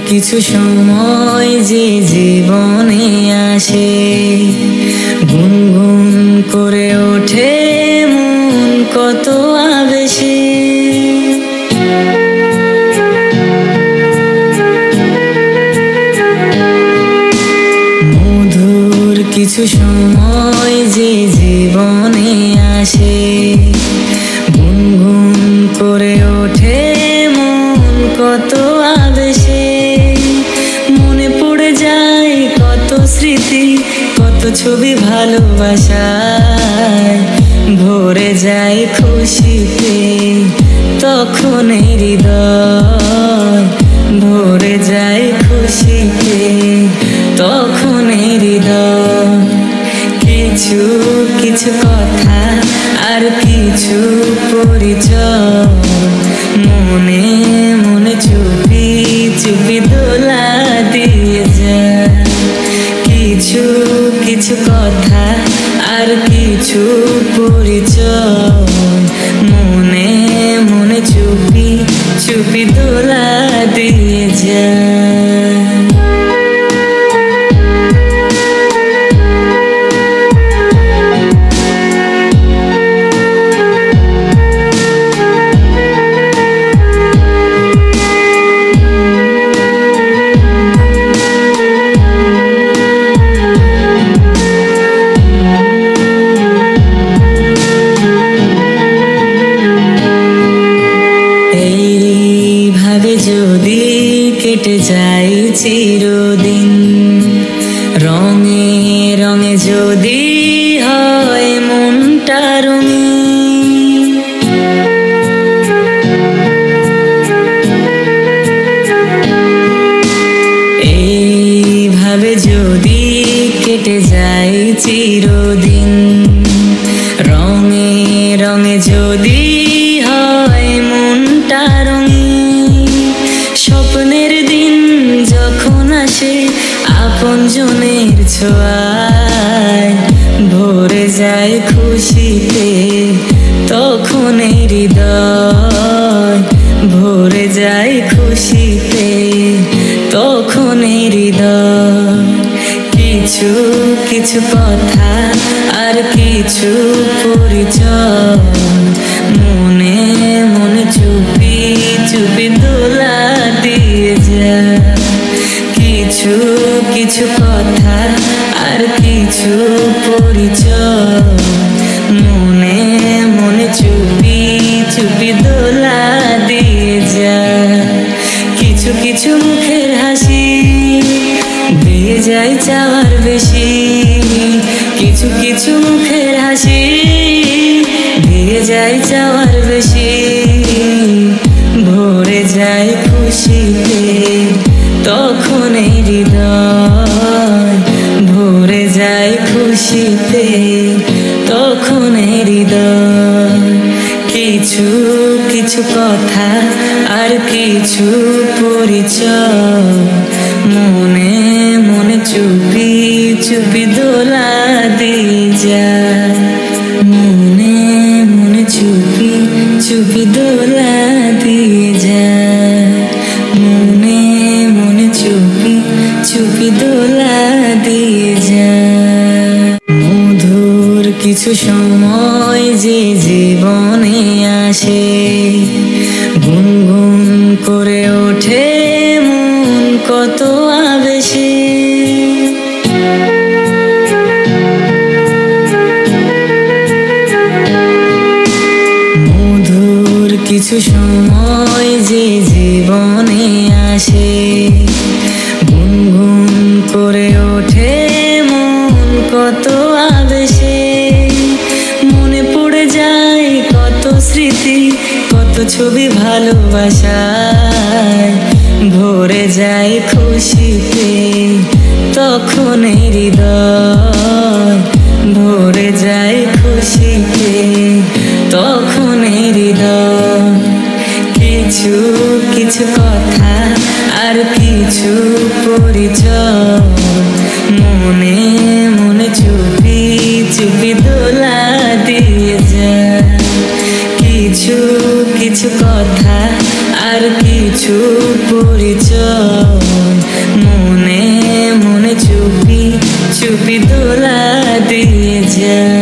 কিছু সময় যে জীবনে আসে, গুনগুন করে ওঠে মন কত আবেশে। মধুর কিছু সময় যে জীবনে আসে, গুনগুন করে ওঠে মন কত আবেশে। মনে পড়ে যায় কত স্মৃতি, কত ছবি ভালোবাসায়, ভরে যায় খুশিতে তখন হৃদয়, ভরে যায় খুশিতে তখন হৃদয়। কিছু কিছু কথা আর কিছু পরিচয়, মনে মনে চুপি চুপি দোলা দিয়ে যায়। কিছু কিছু কথা আর কিছু পরিচয়, মনে মনে চুপি চুপি দোলা দিয়ে যায়। যদি কেটে যায় চিরদিন, রঙে রঙে যদি হয় মনটা রঙিন, এইভাবে যদি কেটে যায় চিরদিন, রঙে রঙে যদি হয় মনটা রঙিন। স্বপ্নের দিন যখন আসে আপনজনের ছোঁয়ায়, ভরে যায় খুশিতে তখন হৃদয়, ভরে যায় খুশিতে তখন হৃদয়। কিছু কিছু কথা আর কিছু পরিচয়, মনে মনে চুপি চুপি দোলা দিয়ে যায়। কিছু কিছু কথা আর কিছু পরিচয়, মনে মনে চুপি চুপি দোলা দিয়ে যায়। কিছু কিছু মুখের হাসি দিয়ে যায় চাওয়ার বেশি, কিছু কিছু মুখের হাসি দিয়ে যায় চাওয়ার বেশি, ভরে যায় খুশিতে তখন হৃদয়, ভরে যায় খুশিতে তখন হৃদয়। কিছু কিছু কথা আর কিছু পরিচয়, মনে মনে চুপি চুপি দোলা দিয়ে যায়। মনে মনে চুপি চুপি দোলা দিয়ে যায়। মনে মনে চুপি চুপি দোলা দিয়ে যায়। মধুর কিছু সময় যে জীবনে আসে, গুনগুন করে ওঠে মন কত আবেশে। মধুর কিছু সময় যে জীবনে আসে, গুনগুন করে ওঠে মন কত আবেশে। মনে পড়ে যায় কত স্মৃতি, কত ছবি ভালোবাসায়, ভরে যায় খুশিতে তখন হৃদয়, ভরে যায় খুশিতে তখন হৃদয়। কিছু কিছু কথা আর কিছু পরিচয়, মনে মনে চুপি চুপি দোলা দিয়ে যায়। কিছু কিছু কথা আর কিছু পরিচয়, দোলা দিয়ে যা।